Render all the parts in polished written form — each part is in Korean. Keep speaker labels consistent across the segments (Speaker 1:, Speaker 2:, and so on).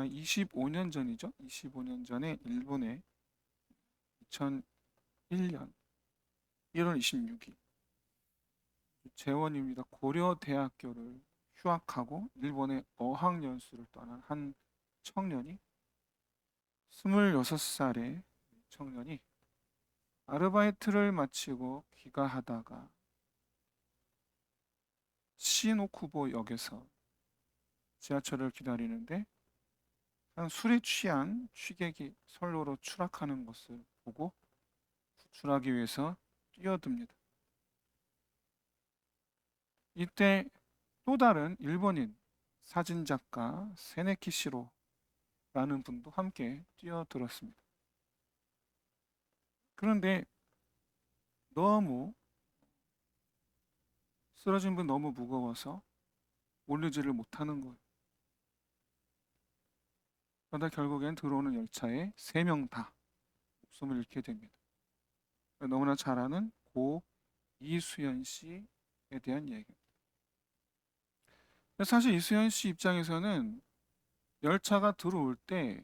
Speaker 1: 25년 전이죠. 25년 전에 일본에 2001년 1월 26일 재원입니다. 고려대학교를 휴학하고 일본의 어학연수를 떠난 한 청년이 26살의 청년이 아르바이트를 마치고 귀가하다가 시노쿠보역에서 지하철을 기다리는데 한 술에 취한 취객이 선로로 추락하는 것을 보고 구출하기 위해서 뛰어듭니다. 이때 또 다른 일본인 사진작가 세네키시로라는 분도 함께 뛰어들었습니다. 그런데 너무 쓰러진 분 너무 무거워서 올리지를 못하는 거예요. 그러다 결국엔 들어오는 열차에 3명 다 목숨을 잃게 됩니다. 너무나 잘 아는 고 이수연 씨에 대한 얘기입니다. 사실 이수연 씨 입장에서는 열차가 들어올 때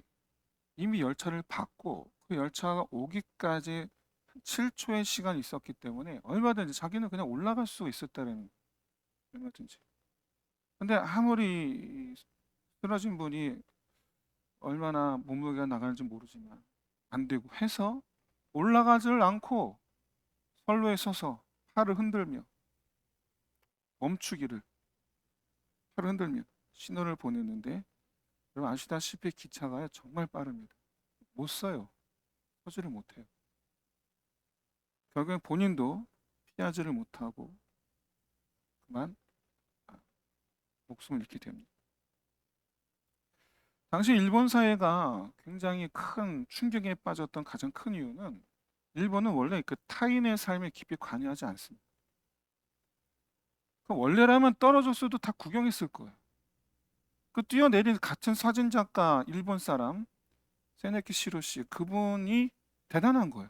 Speaker 1: 이미 열차를 봤고 그 열차가 오기까지 7초의 시간이 있었기 때문에 얼마든지 자기는 그냥 올라갈 수 있었다는, 얼마든지. 근데 아무리 쓰러진 분이 얼마나 몸무게가 나가는지 모르지만 안 되고 해서 올라가질 않고 선로에 서서 팔을 흔들며 멈추기를, 팔을 흔들며 신호를 보냈는데, 여러분 아시다시피 기차가 정말 빠릅니다. 못 써요. 서지를 못해요. 결국엔 본인도 피하지를 못하고 그만 목숨을 잃게 됩니다. 당시 일본 사회가 굉장히 큰 충격에 빠졌던 가장 큰 이유는, 일본은 원래 그 타인의 삶에 깊이 관여하지 않습니다. 그 원래라면 떨어졌어도 다 구경했을 거예요. 그 뛰어내린 같은 사진작가 일본 사람 세네키 시로 씨, 그분이 대단한 거예요.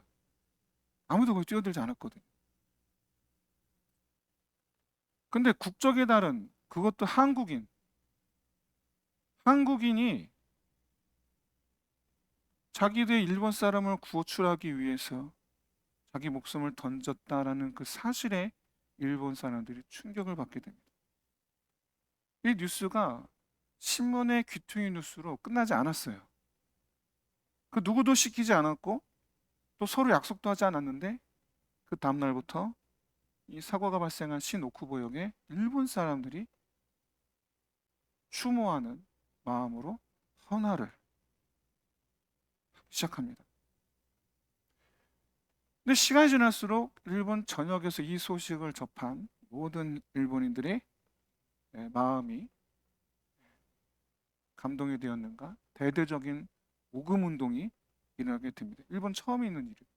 Speaker 1: 아무도 거기 뛰어들지 않았거든요. 근데 국적이 다른, 그것도 한국인이 자기들의 일본 사람을 구출하기 위해서 자기 목숨을 던졌다라는 그 사실에 일본 사람들이 충격을 받게 됩니다. 이 뉴스가 신문의 귀퉁이 뉴스로 끝나지 않았어요. 그 누구도 시키지 않았고 또 서로 약속도 하지 않았는데, 그 다음날부터 이 사고가 발생한 시노쿠보역에 일본 사람들이 추모하는 마음으로 헌화를 시작합니다. 근데 시간이 지날수록 일본 전역에서 이 소식을 접한 모든 일본인들의 마음이 감동이 되었는가, 대대적인 모금 운동이 일어나게 됩니다. 일본 처음 있는 일이에요.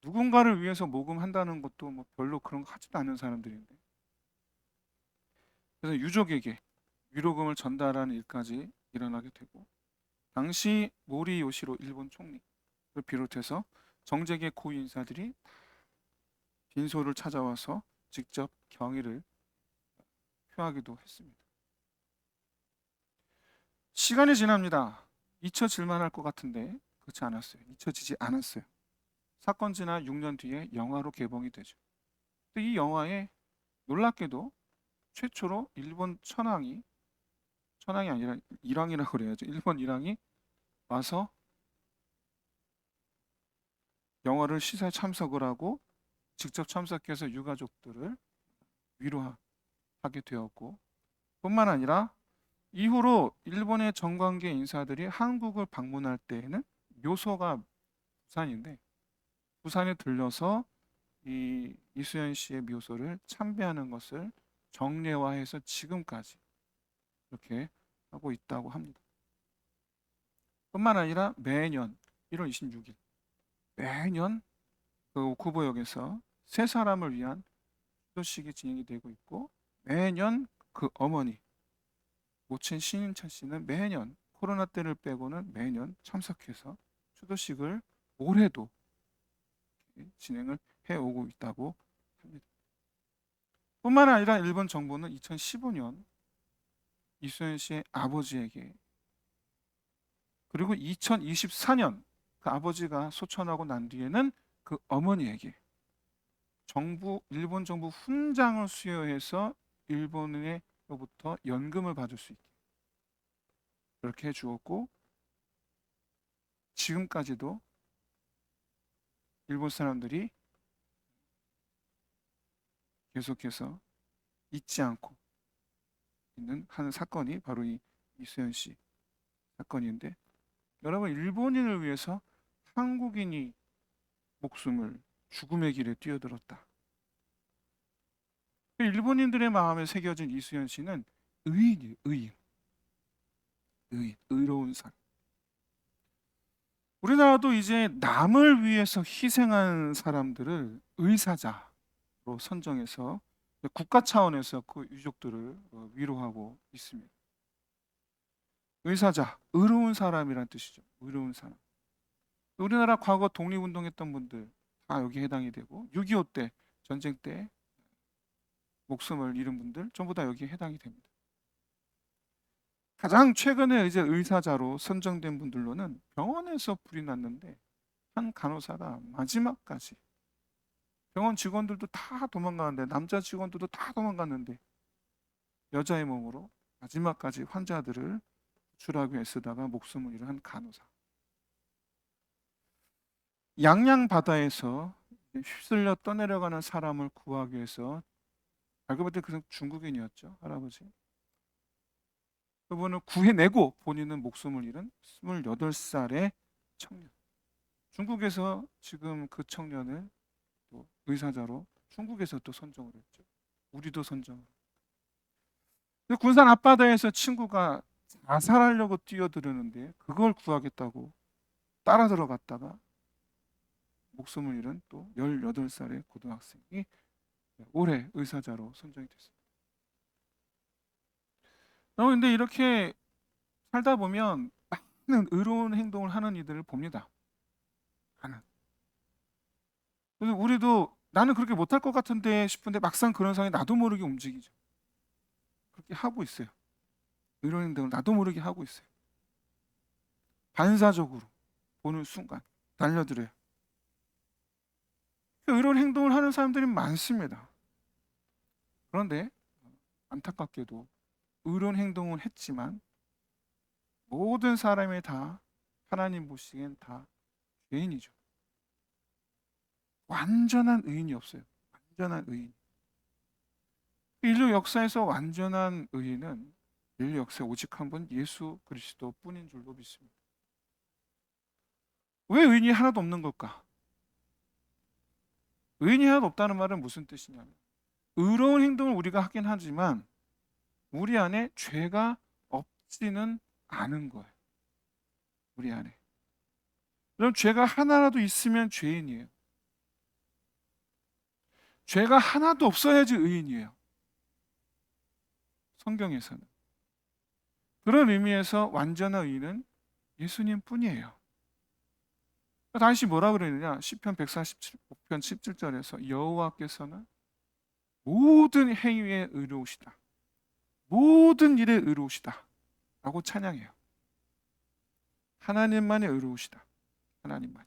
Speaker 1: 누군가를 위해서 모금한다는 것도 뭐 별로 그런 거 하지도 않는 사람들인데, 그래서 유족에게 위로금을 전달하는 일까지 일어나게 되고, 당시 모리 요시로 일본 총리를 비롯해서 정재계 고위 인사들이 빈소를 찾아와서 직접 경의를 표하기도 했습니다. 시간이 지납니다. 잊혀질 만할 것 같은데 그렇지 않았어요. 잊혀지지 않았어요. 사건 지나 6년 뒤에 영화로 개봉이 되죠. 근데 이 영화에 놀랍게도 최초로 일본 천황이 아니라 일왕이라고 그래야죠. 일본 일왕이 와서 영화를 시사에 참석을 하고 직접 참석해서 유가족들을 위로하게 되었고, 뿐만 아니라 이후로 일본의 정관계 인사들이 한국을 방문할 때에는 묘소가 부산인데 부산에 들려서 이 이수연 씨의 묘소를 참배하는 것을 정례화해서 지금까지 이렇게 하고 있다고 합니다. 뿐만 아니라 매년 1월 26일 매년 그 오쿠보역에서 세 사람을 위한 추도식이 진행이 되고 있고, 매년 그 어머니 모친 신인철 씨는 매년 코로나 때를 빼고는 매년 참석해서 추도식을 올해도 진행을 해오고 있다고 합니다. 뿐만 아니라 일본 정부는 2015년 이수연 씨의 아버지에게, 그리고 2024년 그 아버지가 소천하고 난 뒤에는 그 어머니에게 일본 정부 훈장을 수여해서 일본으로부터 연금을 받을 수 있게 그렇게 해주었고, 지금까지도 일본 사람들이 계속해서 잊지 않고 있는 한 사건이 바로 이 이수연 씨 사건인데, 여러분, 일본인을 위해서 한국인이 목숨을 죽음의 길에 뛰어들었다. 일본인들의 마음에 새겨진 이수연 씨는 의인이에요. 의로운 사람. 우리나라도 이제 남을 위해서 희생한 사람들을 의사자로 선정해서 국가 차원에서 그 유족들을 위로하고 있습니다. 의사자, 의로운 사람이란 뜻이죠. 의로운 사람. 우리나라 과거 독립운동했던 분들 다 여기 해당이 되고, 6.25 때, 전쟁 때 목숨을 잃은 분들 전부 다 여기에 해당이 됩니다. 가장 최근에 이제 의사자로 선정된 분들로는 병원에서 불이 났는데 한 간호사가 마지막까지, 병원 직원들도 다 도망가는데, 남자 직원들도 다 도망갔는데 여자의 몸으로 마지막까지 환자들을 구출하기 애쓰다가 목숨을 잃은 한 간호사. 양양 바다에서 휩쓸려 떠내려가는 사람을 구하기 위해서, 알고 봤더니 그 중국인이었죠, 할아버지. 그분을 구해내고 본인은 목숨을 잃은 28살의 청년. 중국에서 지금 그 청년을 또 의사자로 중국에서 또 선정을 했죠. 우리도 선정을. 군산 앞바다에서 친구가 자살하려고 뛰어들었는데 그걸 구하겠다고 따라 들어갔다가 목숨을 잃은 또 18살의 고등학생이 올해 의사자로 선정이 됐습니다. 그런데 이렇게 살다 보면 많은 의로운 행동을 하는 이들을 봅니다. 그래서 우리도 나는 그렇게 못할 것 같은데 싶은데 막상 그런 상황에 나도 모르게 움직이죠. 그렇게 하고 있어요. 의로운 행동을 나도 모르게 하고 있어요. 반사적으로 보는 순간 달려들어요. 의로운 행동을 하는 사람들이 많습니다. 그런데 안타깝게도 의로운 행동을 했지만 모든 사람이 다 하나님 보시기엔 다 죄인이죠. 완전한 의인이 없어요. 완전한 의인. 인류 역사에서 완전한 의인은 인류 역사에 오직 한 분 예수 그리스도 뿐인 줄로 믿습니다. 왜 의인이 하나도 없는 걸까? 의인이 하나도 없다는 말은 무슨 뜻이냐면, 의로운 행동을 우리가 하긴 하지만 우리 안에 죄가 없지는 않은 거예요. 우리 안에. 그럼 죄가 하나라도 있으면 죄인이에요. 죄가 하나도 없어야지 의인이에요. 성경에서는. 그런 의미에서 완전한 의인은 예수님 뿐이에요. 다시 뭐라 그러느냐? 시편 147편 17절에서 여호와께서는 모든 행위에 의로우시다. 모든 일에 의로우시다. 라고 찬양해요. 하나님만이 의로우시다. 하나님만.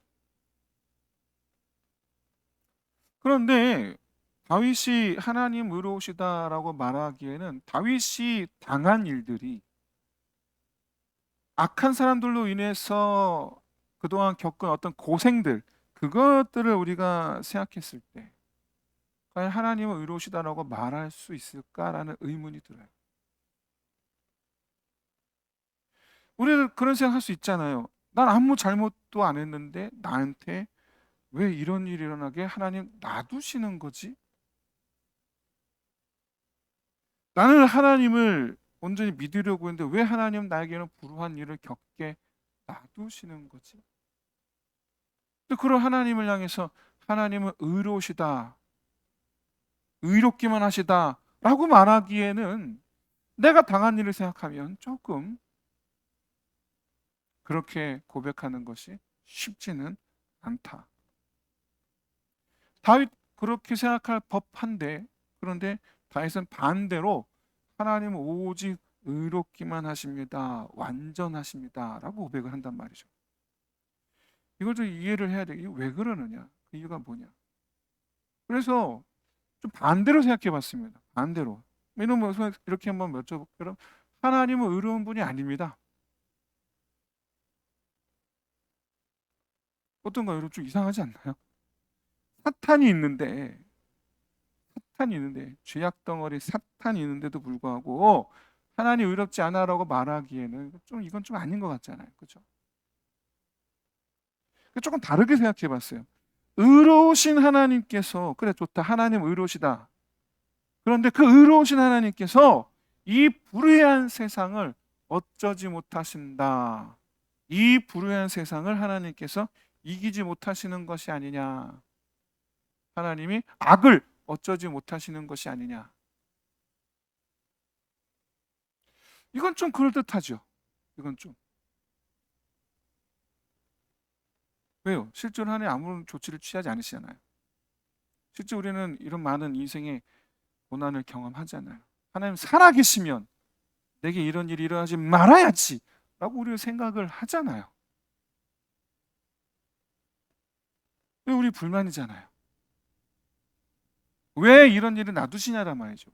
Speaker 1: 그런데 다윗이 하나님 의로우시다라고 말하기에는 다윗이 당한 일들이, 악한 사람들로 인해서 그동안 겪은 어떤 고생들, 그것들을 우리가 생각했을 때 과연 하나님은 의로우시다라고 말할 수 있을까라는 의문이 들어요. 우리는 그런 생각할 수 있잖아요. 난 아무 잘못도 안 했는데 나한테 왜 이런 일이 일어나게 하나님 놔두시는 거지? 나는 하나님을 온전히 믿으려고 했는데 왜 하나님 나에게는 불우한 일을 겪게 놔두시는 거지? 그런 하나님을 향해서 하나님은 의로우시다, 의롭기만 하시다 라고 말하기에는 내가 당한 일을 생각하면 조금 그렇게 고백하는 것이 쉽지는 않다. 다윗 그렇게 생각할 법한데, 그런데 다윗은 반대로 하나님은 오직 의롭기만 하십니다. 완전하십니다. 라고 고백을 한단 말이죠. 이걸 좀 이해를 해야 돼. 이게 왜 그러느냐? 그 이유가 뭐냐? 그래서 좀 반대로 생각해 봤습니다. 반대로. 이러면 이렇게 한번 여쭤볼게요. 하나님은 의로운 분이 아닙니다. 어떤가요? 여러분 좀 이상하지 않나요? 사탄이 있는데 죄악 덩어리 사탄이 있는데도 불구하고 하나님 의롭지 않아라고 말하기에는 좀 이건 좀 아닌 것 같잖아요. 그렇죠? 조금 다르게 생각해 봤어요. 의로우신 하나님께서 그래 좋다. 하나님 의로우시다. 그런데 그 의로우신 하나님께서 이 불의한 세상을 어쩌지 못하신다. 이 불의한 세상을 하나님께서 이기지 못하시는 것이 아니냐. 하나님이 악을 어쩌지 못하시는 것이 아니냐. 이건 좀 그럴듯하죠. 이건 좀. 왜요? 실제로 하나님 아무런 조치를 취하지 않으시잖아요. 실제 우리는 이런 많은 인생의 고난을 경험하잖아요. 하나님 살아계시면 내게 이런 일이 일어나지 말아야지 라고 우리가 생각을 하잖아요. 왜 우리 불만이잖아요. 왜 이런 일을 놔두시냐란 말이죠.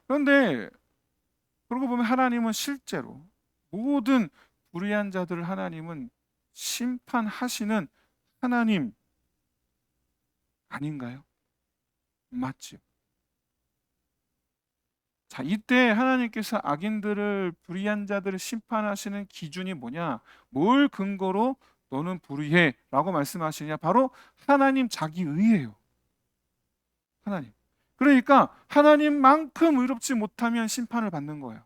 Speaker 1: 그런데 그러고 보면 하나님은 실제로 모든 불의한 자들을 하나님은 심판하시는 하나님 아닌가요? 맞죠. 자, 이때 하나님께서 악인들을 불의한 자들을 심판하시는 기준이 뭐냐? 뭘 근거로 너는 불의해 라고 말씀하시냐? 바로 하나님 자기 의예요. 하나님. 그러니까 하나님만큼 의롭지 못하면 심판을 받는 거예요.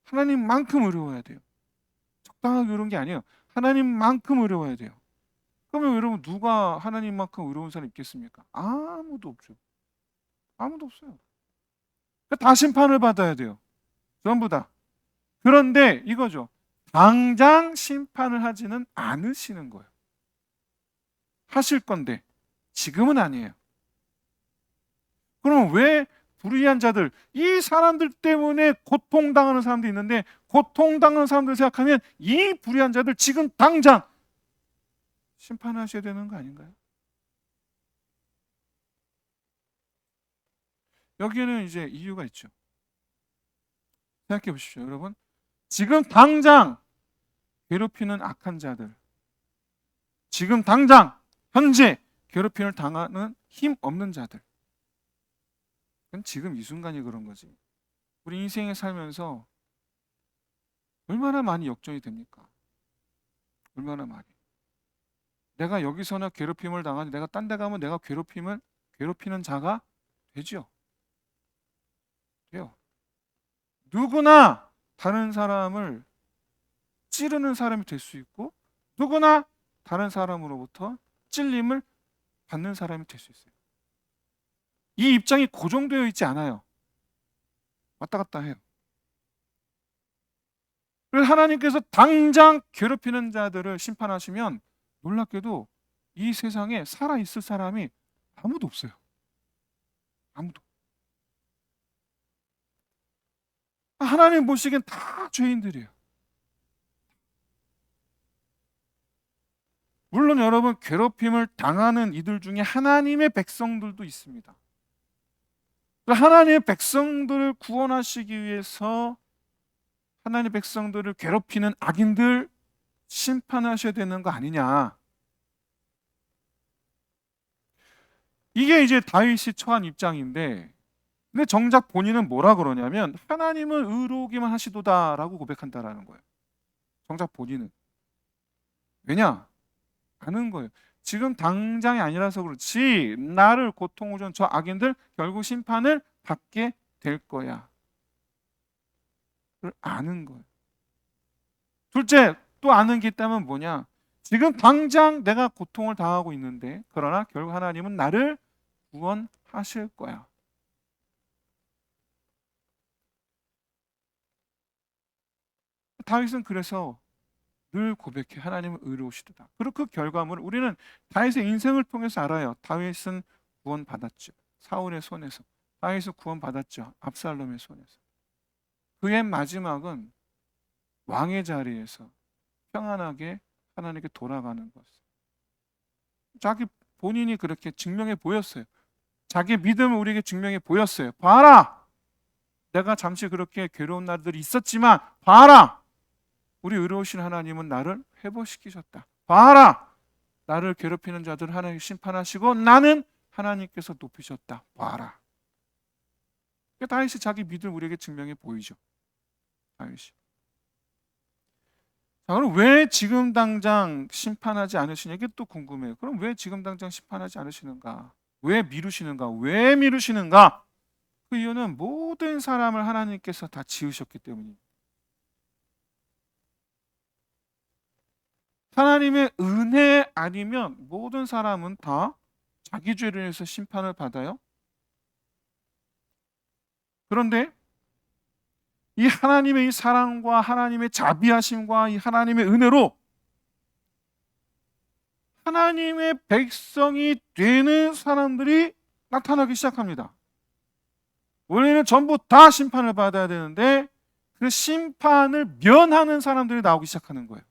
Speaker 1: 하나님만큼 의로워야 돼요. 적당하게 의로운 게 아니에요. 하나님만큼 의로워야 돼요. 그러면 여러분 누가 하나님만큼 의로운 사람 있겠습니까? 아무도 없죠. 아무도 없어요. 다 심판을 받아야 돼요. 전부 다. 그런데 이거죠. 당장 심판을 하지는 않으시는 거예요. 하실 건데 지금은 아니에요. 그러면 왜 불의한 자들, 이 사람들 때문에 고통당하는 사람도 있는데 고통당하는 사람들 생각하면 이 불의한 자들 지금 당장 심판하셔야 되는 거 아닌가요? 여기에는 이제 이유가 있죠. 생각해 보십시오, 여러분. 지금 당장 괴롭히는 악한 자들, 지금 당장 현재 괴롭힘을 당하는 힘 없는 자들, 그건 지금 이 순간이 그런 거지. 우리 인생에 살면서 얼마나 많이 역전이 됩니까? 얼마나 많이. 내가 여기서나 괴롭힘을 당하지 내가 딴 데 가면 내가 괴롭히는 자가 되죠. 돼요. 누구나 다른 사람을 찌르는 사람이 될 수 있고 누구나 다른 사람으로부터 찔림을 받는 사람이 될 수 있어요. 이 입장이 고정되어 있지 않아요. 왔다 갔다 해요. 그래서 하나님께서 당장 괴롭히는 자들을 심판하시면 놀랍게도 이 세상에 살아있을 사람이 아무도 없어요. 아무도. 하나님 보시기엔 다 죄인들이에요. 물론 여러분 괴롭힘을 당하는 이들 중에 하나님의 백성들도 있습니다. 하나님의 백성들을 구원하시기 위해서 하나님의 백성들을 괴롭히는 악인들 심판하셔야 되는 거 아니냐. 이게 이제 다윗이 처한 입장인데 근데 정작 본인은 뭐라 그러냐면 하나님은 의로우기만 하시도다라고 고백한다라는 거예요. 정작 본인은. 왜냐? 아는 거예요. 지금 당장이 아니라서 그렇지 나를 고통을 준 저 악인들 결국 심판을 받게 될 거야. 그걸 아는 거예요. 둘째 또 아는 게 있다면 뭐냐? 지금 당장 내가 고통을 당하고 있는데 그러나 결국 하나님은 나를 구원하실 거야. 다윗은 그래서 늘 고백해 하나님은 의로우시도다. 그리고 그 결과물을 우리는 다윗의 인생을 통해서 알아요. 다윗은 구원받았죠. 사울의 손에서. 다윗은 구원받았죠. 압살롬의 손에서. 그의 마지막은 왕의 자리에서 평안하게 하나님께 돌아가는 것. 자기 본인이 그렇게 증명해 보였어요. 자기 믿음을 우리에게 증명해 보였어요. 봐라! 내가 잠시 그렇게 괴로운 날들이 있었지만 봐라! 우리 의로우신 하나님은 나를 회복시키셨다. 봐라! 나를 괴롭히는 자들을 하나님 심판하시고 나는 하나님께서 높이셨다. 봐라. 다윗이 자기 믿음을 우리에게 증명해 보이죠. 다윗이. 자, 그럼 왜 지금 당장 심판하지 않으시냐? 이게 또 궁금해요. 그럼 왜 지금 당장 심판하지 않으시는가? 왜 미루시는가? 왜 미루시는가? 그 이유는 모든 사람을 하나님께서 다 지으셨기 때문입니다. 하나님의 은혜 아니면 모든 사람은 다 자기 죄로 인해서 심판을 받아요. 그런데 이 하나님의 이 사랑과 하나님의 자비하심과 이 하나님의 은혜로 하나님의 백성이 되는 사람들이 나타나기 시작합니다. 원래는 전부 다 심판을 받아야 되는데 그 심판을 면하는 사람들이 나오기 시작하는 거예요.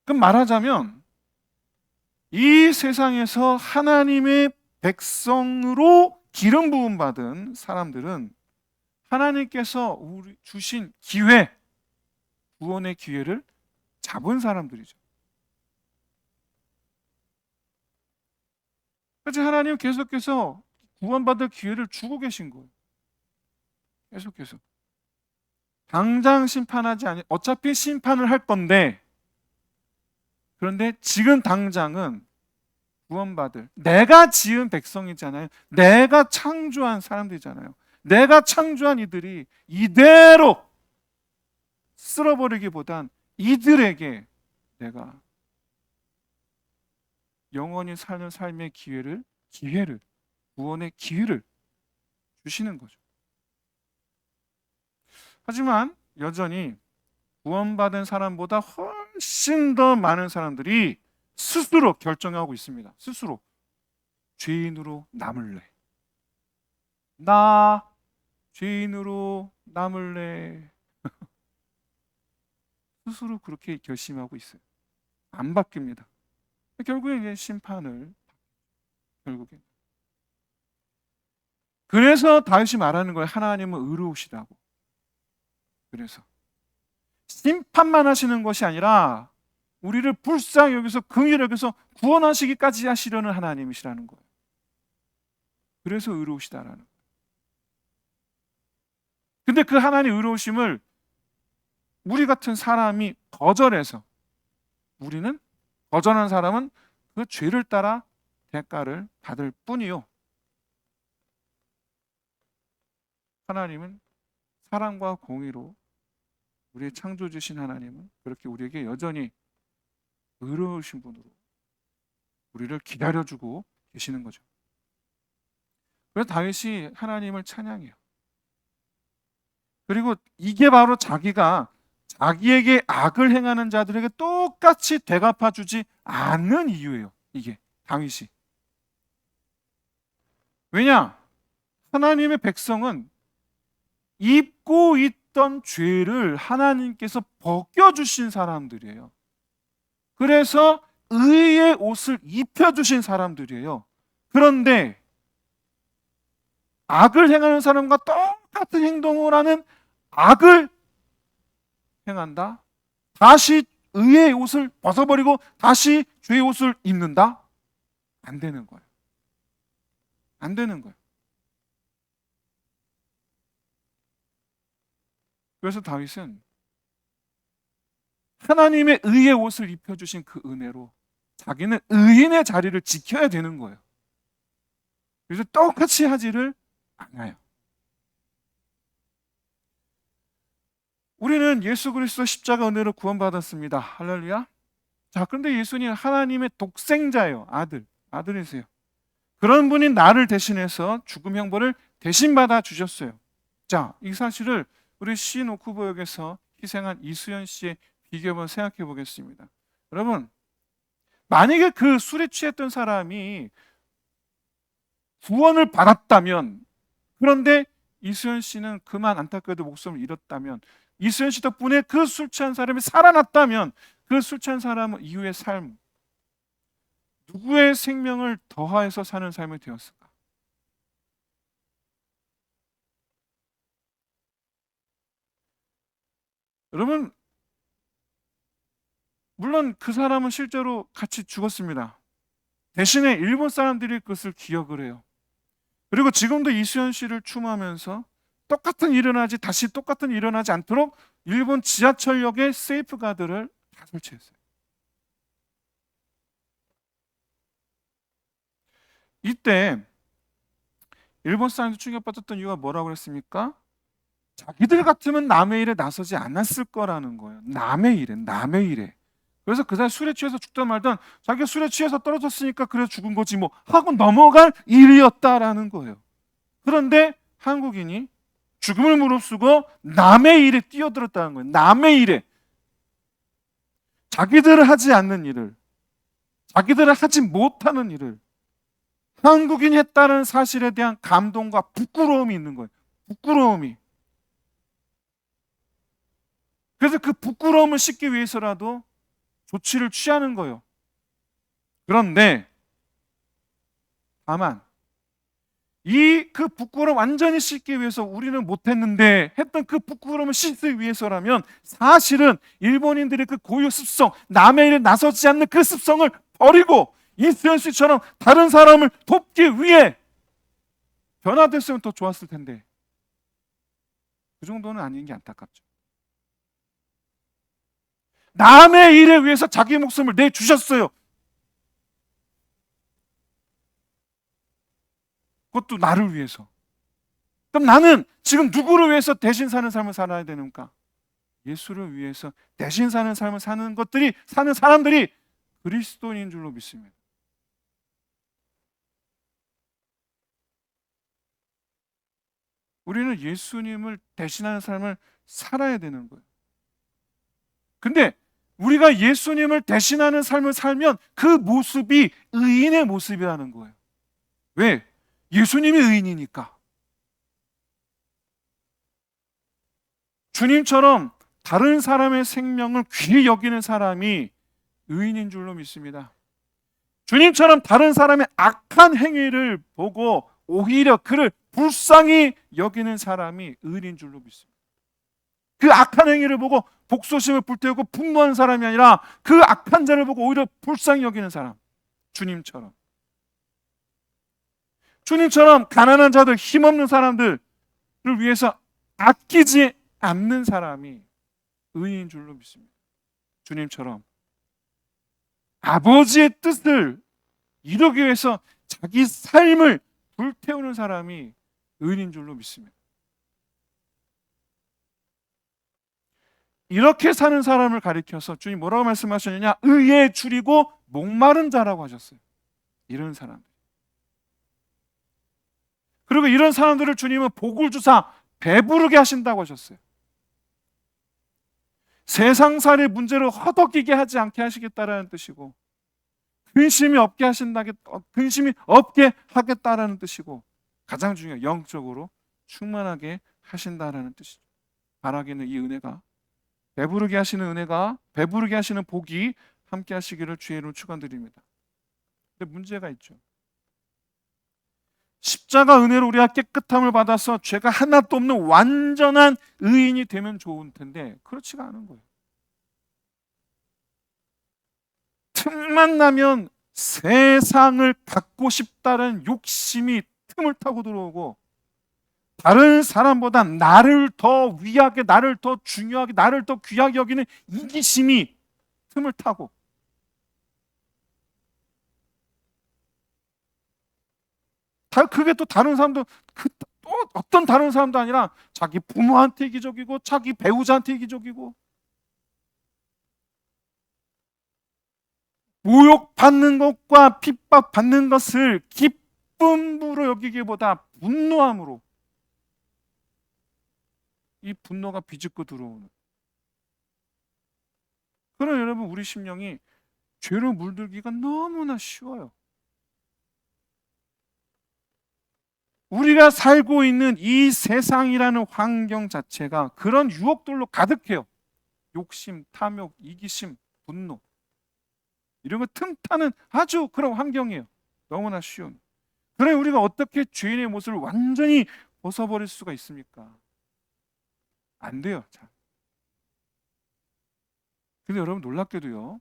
Speaker 1: 그럼 말하자면 이 세상에서 하나님의 백성으로 기름 부음 받은 사람들은 하나님께서 우리 주신 기회, 구원의 기회를 잡은 사람들이죠. 그래서 하나님은 계속해서 구원받을 기회를 주고 계신 거예요. 계속해서. 당장 심판하지 않니, 어차피 심판을 할 건데, 그런데 지금 당장은 구원받을, 내가 지은 백성이잖아요. 내가 창조한 사람들이잖아요. 내가 창조한 이들이 이대로 쓸어버리기보단 이들에게 내가 영원히 사는 삶의 기회를, 구원의 기회를 주시는 거죠. 하지만 여전히 구원받은 사람보다 훨씬 더 많은 사람들이 스스로 결정하고 있습니다. 스스로 죄인으로 남을래. 나 죄인으로 남을래. 스스로 그렇게 결심하고 있어요. 안 바뀝니다. 결국에 이제 심판을 결국에. 그래서 다윗이 말하는 거예요. 하나님은 의로우시다고. 그래서 심판만 하시는 것이 아니라 우리를 불쌍히 여기서 긍휼히 여기서 구원하시기까지 하시려는 하나님이시라는 거예요. 그래서 의로우시다라는 거예요. 근데 그 하나님의 의로우심을 우리 같은 사람이 거절해서 우리는 거절한 사람은 그 죄를 따라 대가를 받을 뿐이요. 하나님은 사랑과 공의로 우리의 창조주신 하나님은 그렇게 우리에게 여전히 의로우신 분으로 우리를 기다려주고 계시는 거죠. 그래서 다윗이 하나님을 찬양해요. 그리고 이게 바로 자기가 자기에게 악을 행하는 자들에게 똑같이 되갚아주지 않는 이유예요. 이게 다윗이. 왜냐? 하나님의 백성은 입고 있던 죄를 하나님께서 벗겨주신 사람들이에요. 그래서 의의 옷을 입혀주신 사람들이에요. 그런데 악을 행하는 사람과 똑같은 행동을 하는 악을 행한다? 다시 의의 옷을 벗어버리고 다시 죄의 옷을 입는다? 안 되는 거예요. 안 되는 거예요. 그래서 다윗은 하나님의 의의 옷을 입혀주신 그 은혜로 자기는 의인의 자리를 지켜야 되는 거예요. 그래서 똑같이 하지를 않아요. 우리는 예수 그리스도 십자가 은혜로 구원받았습니다. 할렐루야. 자, 그런데 예수님 하나님의 독생자예요. 아들이세요. 그런 분이 나를 대신해서 죽음 형벌을 대신 받아 주셨어요. 자, 이 사실을 우리 시인 오크보역에서 희생한 이수연 씨의 비교를 생각해 보겠습니다. 여러분, 만약에 그 술에 취했던 사람이 구원을 받았다면, 그런데 이수연 씨는 그만 안타깝게도 목숨을 잃었다면, 이수연 씨 덕분에 그 술 취한 사람이 살아났다면, 그 술 취한 사람 이후의 삶, 누구의 생명을 더하여서 사는 삶이 되었을까? 여러분, 물론 그 사람은 실제로 같이 죽었습니다. 대신에 일본 사람들이 그것을 기억을 해요. 그리고 지금도 이수연 씨를 추모하면서 다시 똑같은 일이 일어나지 않도록 일본 지하철역에 세이프가드를 다 설치했어요. 이때 일본 사람들이 충격받았던 이유가 뭐라고 그랬습니까? 자기들 같으면 남의 일에 나서지 않았을 거라는 거예요. 남의 일에. 그래서 그 사람이 술에 취해서 죽든 말든 자기가 술에 취해서 떨어졌으니까 그래서 죽은 거지 뭐 하고 넘어갈 일이었다라는 거예요. 그런데 한국인이 죽음을 무릅쓰고 남의 일에 뛰어들었다는 거예요. 남의 일에. 자기들을 하지 않는 일을, 자기들을 하지 못하는 일을 한국인이 했다는 사실에 대한 감동과 부끄러움이 있는 거예요. 부끄러움이. 그래서 그 부끄러움을 씻기 위해서라도 조치를 취하는 거예요. 그런데 다만 그 부끄러움 완전히 씻기 위해서 우리는 못했는데 했던 그 부끄러움을 씻기 위해서라면 사실은 일본인들의 그 고유 습성, 남의 일에 나서지 않는 그 습성을 버리고 이수연 씨처럼 다른 사람을 돕기 위해 변화됐으면 더 좋았을 텐데 그 정도는 아닌 게 안타깝죠. 남의 일에 위해서 자기 목숨을 내주셨어요. 그것도 나를 위해서. 그럼 나는 지금 누구를 위해서 대신 사는 삶을 살아야 되는가? 예수를 위해서 대신 사는 삶을 사는 사람들이 그리스도인인 줄로 믿습니다. 우리는 예수님을 대신하는 삶을 살아야 되는 거예요. 근데 우리가 예수님을 대신하는 삶을 살면 그 모습이 의인의 모습이라는 거예요. 왜? 예수님이 의인이니까. 주님처럼 다른 사람의 생명을 귀히 여기는 사람이 의인인 줄로 믿습니다. 주님처럼 다른 사람의 악한 행위를 보고 오히려 그를 불쌍히 여기는 사람이 의인인 줄로 믿습니다. 그 악한 행위를 보고 복수심을 불태우고 분노하는 사람이 아니라 그 악한 자를 보고 오히려 불쌍히 여기는 사람. 주님처럼. 주님처럼 가난한 자들, 힘없는 사람들을 위해서 아끼지 않는 사람이 의인인 줄로 믿습니다. 주님처럼 아버지의 뜻을 이루기 위해서 자기 삶을 불태우는 사람이 의인인 줄로 믿습니다. 이렇게 사는 사람을 가리켜서 주님 뭐라고 말씀하셨느냐? 의에 줄이고 목마른 자라고 하셨어요. 이런 사람. 그리고 이런 사람들을 주님은 복을 주사 배부르게 하신다고 하셨어요. 세상살이 문제를 허덕이게 하지 않게 하시겠다라는 뜻이고, 근심이 없게 하겠다라는 뜻이고, 가장 중요한 영적으로 충만하게 하신다라는 뜻이죠. 바라기는 이 은혜가 배부르게 하시는 복이 함께 하시기를 주의 이름으로 축원드립니다. 근데 문제가 있죠. 십자가 은혜로 우리가 깨끗함을 받아서 죄가 하나도 없는 완전한 의인이 되면 좋은 텐데 그렇지가 않은 거예요. 틈만 나면 세상을 갖고 싶다는 욕심이 틈을 타고 들어오고 다른 사람보다 나를 더 위하게, 나를 더 중요하게, 나를 더 귀하게 여기는 이기심이 틈을 타고 그게 또 다른 사람도 또 어떤 다른 사람도 아니라 자기 부모한테 이기적이고 자기 배우자한테 이기적이고 모욕받는 것과 핍박받는 것을 기쁨으로 여기기보다 분노함으로 이 분노가 비집고 들어오는. 그러나 여러분 우리 심령이 죄로 물들기가 너무나 쉬워요. 우리가 살고 있는 이 세상이라는 환경 자체가 그런 유혹들로 가득해요. 욕심, 탐욕, 이기심, 분노, 이런 거 틈타는 아주 그런 환경이에요. 너무나 쉬운. 그래 우리가 어떻게 죄인의 모습을 완전히 벗어버릴 수가 있습니까? 안 돼요. 자. 근데 여러분 놀랍게도요,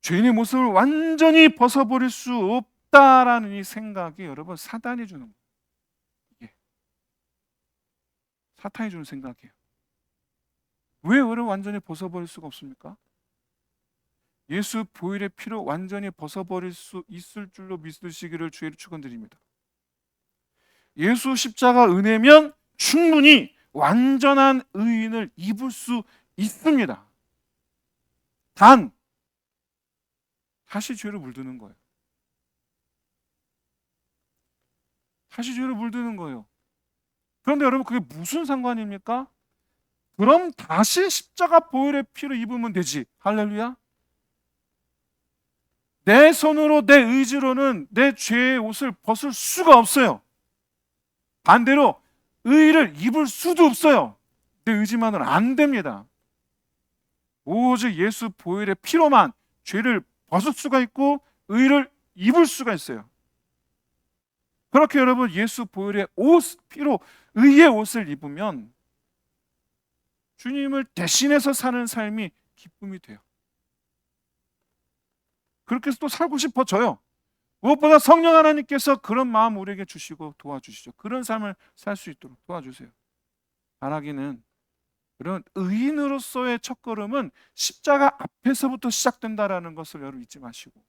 Speaker 1: 죄인의 모습을 완전히 벗어버릴 수 없다라는 이 생각이 여러분 사단이 주는 거예요. 이게 사탄이 주는 생각이에요. 왜 여러분 완전히 벗어버릴 수가 없습니까? 예수 보혈의 피로 완전히 벗어버릴 수 있을 줄로 믿으시기를 주의로 축원드립니다. 예수 십자가 은혜면 충분히 완전한 의인을 입을 수 있습니다. 단 다시 죄로 물드는 거예요. 다시 죄로 물드는 거예요. 그런데 여러분 그게 무슨 상관입니까? 그럼 다시 십자가 보혈의 피로 입으면 되지. 할렐루야. 내 손으로 내 의지로는 내 죄의 옷을 벗을 수가 없어요. 반대로 의를 입을 수도 없어요. 내 의지만으로는 안 됩니다. 오직 예수 보혈의 피로만 죄를 벗을 수가 있고 의를 입을 수가 있어요. 그렇게 여러분 예수 보혈의 피로 의의 옷을 입으면 주님을 대신해서 사는 삶이 기쁨이 돼요. 그렇게 해서 또 살고 싶어져요. 무엇보다 성령 하나님께서 그런 마음 우리에게 주시고 도와주시죠. 그런 삶을 살 수 있도록 도와주세요. 바라기는 그런 의인으로서의 첫걸음은 십자가 앞에서부터 시작된다라는 것을 여러분 잊지 마시고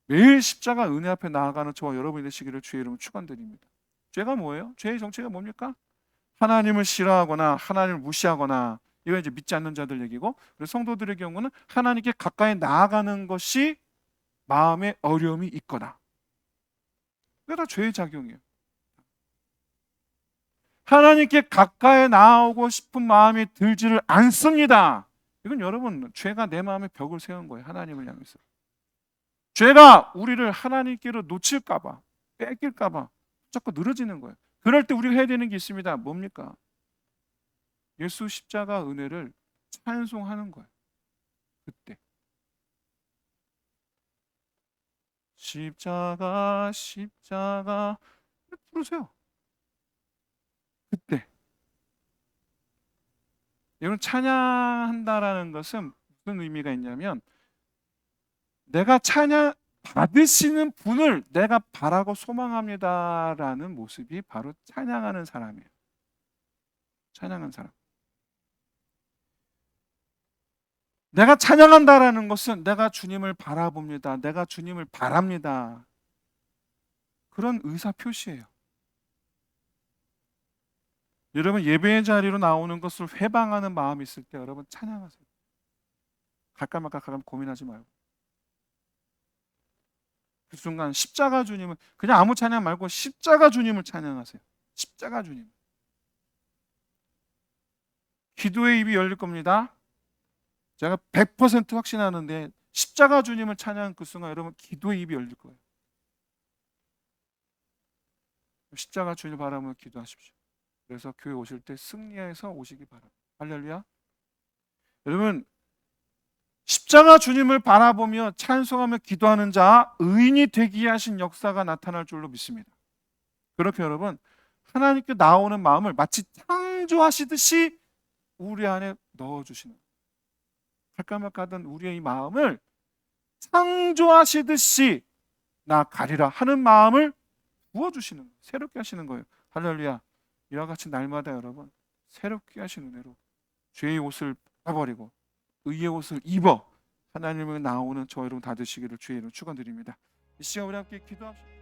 Speaker 1: 매일 십자가 은혜 앞에 나아가는 저와 여러분이 되시기를 주의 이름으로 축원드립니다. 죄가 뭐예요? 죄의 정체가 뭡니까? 하나님을 싫어하거나 하나님을 무시하거나, 이건 이제 믿지 않는 자들 얘기고, 그리고 성도들의 경우는 하나님께 가까이 나아가는 것이 마음에 어려움이 있거나, 그게 다 죄의 작용이에요. 하나님께 가까이 나오고 싶은 마음이 들지를 않습니다. 이건 여러분 죄가 내 마음에 벽을 세운 거예요. 하나님을 향해서. 죄가 우리를 하나님께로 놓칠까 봐, 뺏길까 봐 자꾸 늘어지는 거예요. 그럴 때 우리가 해야 되는 게 있습니다. 뭡니까? 예수 십자가 은혜를 찬송하는 거예요. 그때 십자가 십자가 부르세요. 그때 여러분 찬양한다라는 것은 무슨 의미가 있냐면 내가 찬양 받으시는 분을 내가 바라고 소망합니다라는 모습이 바로 찬양하는 사람이에요. 찬양하는 사람. 내가 찬양한다라는 것은 내가 주님을 바라봅니다. 내가 주님을 바랍니다. 그런 의사 표시예요. 여러분 예배의 자리로 나오는 것을 회방하는 마음이 있을 때 여러분 찬양하세요. 갈까 말까 고민하지 말고. 그 순간 십자가 주님을 그냥 아무 찬양 말고 십자가 주님을 찬양하세요. 십자가 주님. 기도의 입이 열릴 겁니다. 제가 100% 확신하는데 십자가 주님을 찬양한 그 순간 여러분 기도의 입이 열릴 거예요. 십자가 주님을 바라보며 기도하십시오. 그래서 교회 오실 때 승리해서 오시기 바랍니다. 할렐루야. 여러분 십자가 주님을 바라보며 찬송하며 기도하는 자 의인이 되게 하신 역사가 나타날 줄로 믿습니다. 그렇게 여러분 하나님께 나오는 마음을 마치 창조하시듯이 우리 안에 넣어주시는, 할까 말까 하던 우리의 이 마음을 창조하시듯이 나 가리라 하는 마음을 부어주시는 거예요. 새롭게 하시는 거예요. 할렐루야. 이와 같이 날마다 여러분 새롭게 하신 은혜로 죄의 옷을 빼버리고 의의 옷을 입어 하나님을 나오는 저 여러분 다 되시기를 주의 이름으로 축원드립니다. 이 시간 우리 함께 기도합시다.